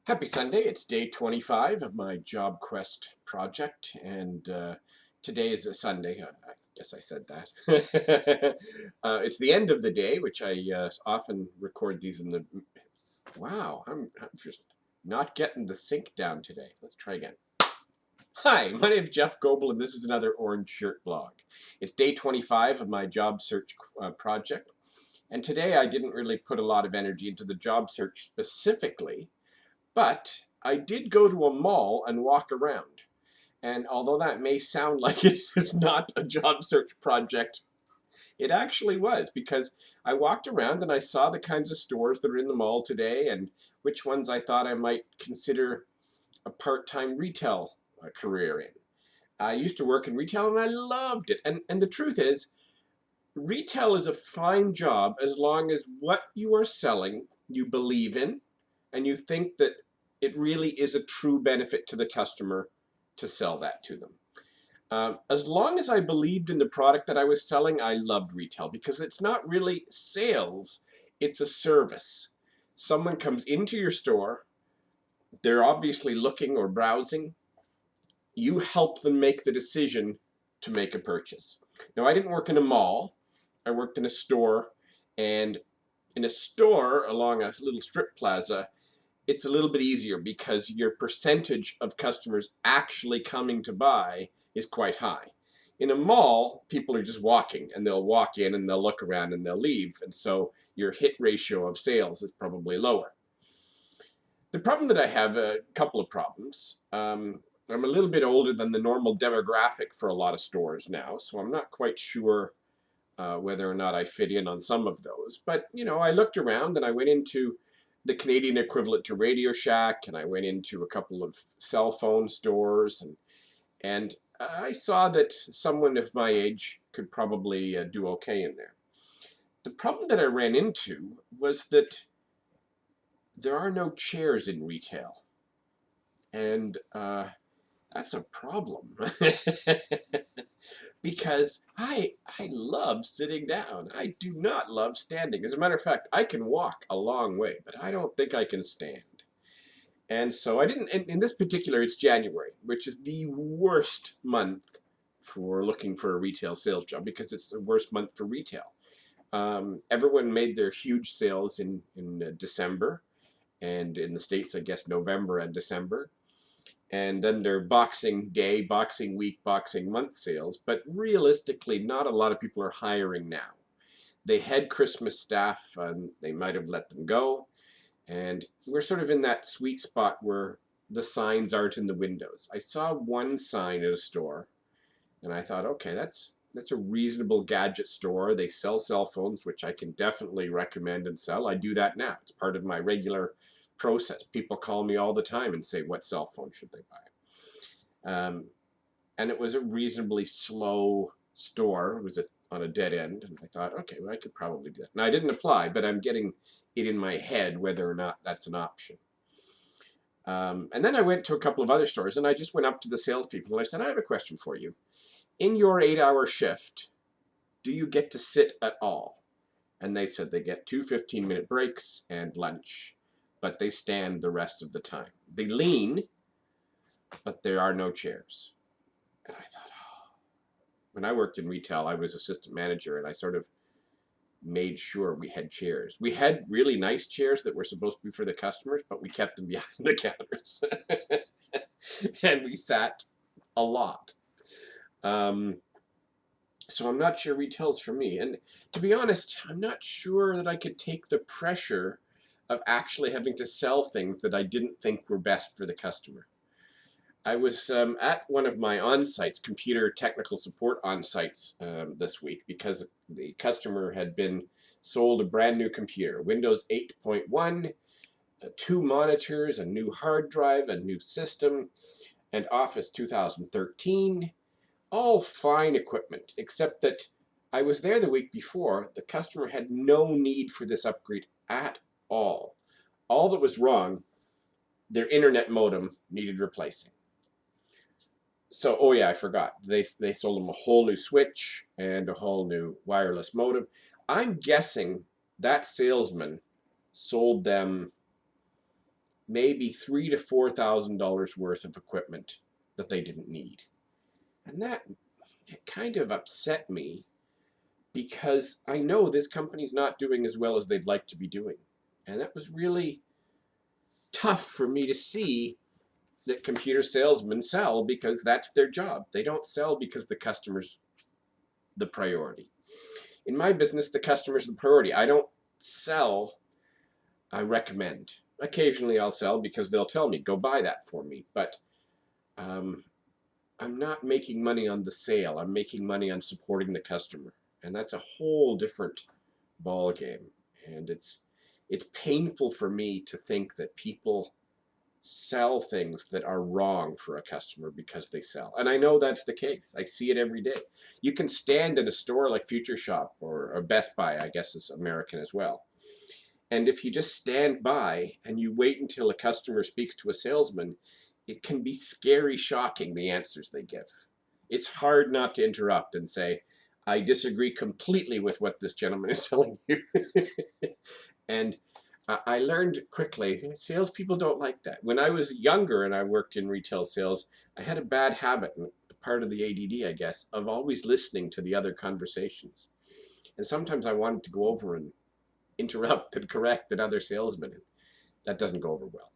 Happy Sunday. It's day 25 of my Job Quest project, and today is a Sunday. I guess I said that. It's the end of the day, which I often record these in the. Wow, I'm just not getting the sync down today. Let's try again. Hi, my name is Jeff Goebel, and this is another Orange Shirt blog. It's day 25 of my job search project, and today I didn't really put a lot of energy into the job search specifically. But I did go to a mall and walk around. And although that may sound like it is not a job search project, it actually was, because I walked around and I saw the kinds of stores that are in the mall today and which ones I thought I might consider a part-time retail career in. I used to work in retail and I loved it. And the truth is, retail is a fine job as long as what you are selling you believe in and you think that it really is a true benefit to the customer to sell that to them. As long as I believed in the product that I was selling, I loved retail because it's not really sales, it's a service. Someone comes into your store, they're obviously looking or browsing, you help them make the decision to make a purchase. Now, I didn't work in a mall, I worked in a store, and in a store along a little strip plaza, it's a little bit easier because your percentage of customers actually coming to buy is quite high. In a mall, people are just walking and they'll walk in and they'll look around and they'll leave. And so your hit ratio of sales is probably lower. The problem that I have, a couple of problems. I'm a little bit older than the normal demographic for a lot of stores now, so I'm not quite sure whether or not I fit in on some of those. But, you know, I looked around and I went into the Canadian equivalent to Radio Shack, and I went into a couple of cell phone stores, and I saw that someone of my age could probably do okay in there. The problem that I ran into was that there are no chairs in retail, and that's a problem. Because I love sitting down. I do not love standing. As a matter of fact, I can walk a long way, but I don't think I can stand. And so I didn't, in this particular, it's January, which is the worst month for looking for a retail sales job because it's the worst month for retail. Everyone made their huge sales in December, and in the States, I guess, November and December. And then their Boxing Day, Boxing Week, Boxing Month sales. But realistically, not a lot of people are hiring now. They had Christmas staff, and they might have let them go. And we're sort of in that sweet spot where the signs aren't in the windows. I saw one sign at a store, and I thought, okay, that's a reasonable gadget store. They sell cell phones, which I can definitely recommend and sell. I do that now. It's part of my regular process. People call me all the time and say, what cell phone should they buy? And it was a reasonably slow store. It was on a dead end, and I thought, okay, well, I could probably do that. Now, I didn't apply, but I'm getting it in my head whether or not that's an option. And then I went to a couple of other stores, and I just went up to the salespeople, and I said, I have a question for you. In your 8-hour shift, do you get to sit at all? And they said they get two 15-minute breaks and lunch, but they stand the rest of the time. They lean, but there are no chairs. And I thought, oh. When I worked in retail, I was assistant manager, and I sort of made sure we had chairs. We had really nice chairs that were supposed to be for the customers, but we kept them behind the counters. And we sat a lot. So I'm not sure retail's for me. And to be honest, I'm not sure that I could take the pressure of actually having to sell things that I didn't think were best for the customer. I was at one of my on-sites, computer technical support on-sites this week because the customer had been sold a brand new computer, Windows 8.1, 2 monitors, a new hard drive, a new system, and Office 2013. All fine equipment, except that I was there the week before. The customer had no need for this upgrade at all. All that was wrong, their internet modem needed replacing. So, oh yeah, I forgot. They sold them a whole new switch and a whole new wireless modem. I'm guessing that salesman sold them maybe $3,000 to $4,000 worth of equipment that they didn't need. And that kind of upset me because I know this company's not doing as well as they'd like to be doing. And that was really tough for me to see that computer salesmen sell because that's their job. They don't sell because the customer's the priority. In my business, the customer's the priority. I don't sell, I recommend. Occasionally I'll sell because they'll tell me, go buy that for me. But I'm not making money on the sale. I'm making money on supporting the customer. And that's a whole different ball game. And it's painful for me to think that people sell things that are wrong for a customer because they sell. And I know that's the case. I see it every day. You can stand in a store like Future Shop or Best Buy, I guess is American as well. And if you just stand by and you wait until a customer speaks to a salesman, it can be scary shocking, the answers they give. It's hard not to interrupt and say, I disagree completely with what this gentleman is telling you. And I learned quickly, salespeople don't like that. When I was younger and I worked in retail sales, I had a bad habit, part of the ADD, I guess, of always listening to the other conversations. And sometimes I wanted to go over and interrupt and correct another salesman. That doesn't go over well.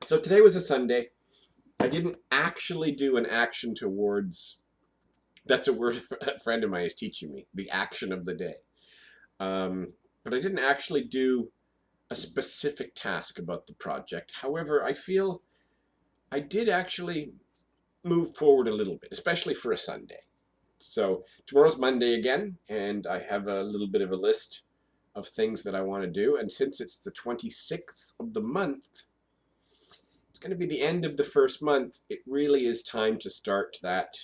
So today was a Sunday. I didn't actually do an action towards, that's a word a friend of mine is teaching me, the action of the day. But I didn't actually do a specific task about the project. However, I feel I did actually move forward a little bit, especially for a Sunday. So tomorrow's Monday again, and I have a little bit of a list of things that I want to do. And since it's the 26th of the month, it's going to be the end of the first month. It really is time to start that,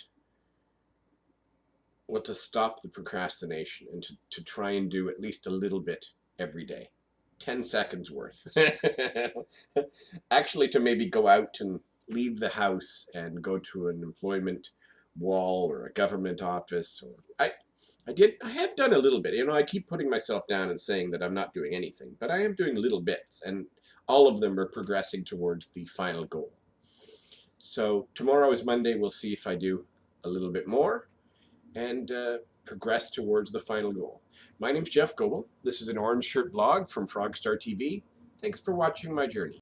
well, to stop the procrastination and to try and do at least a little bit every day. 10 seconds worth. Actually, to maybe go out and leave the house and go to an employment wall or a government office. Or I have done a little bit. You know, I keep putting myself down and saying that I'm not doing anything, but I am doing little bits, and all of them are progressing towards the final goal. So tomorrow is Monday. We'll see if I do a little bit more and progress towards the final goal. My name's Jeff Goebel. This is an Orange Shirt blog from Frogstar TV. Thanks for watching my journey.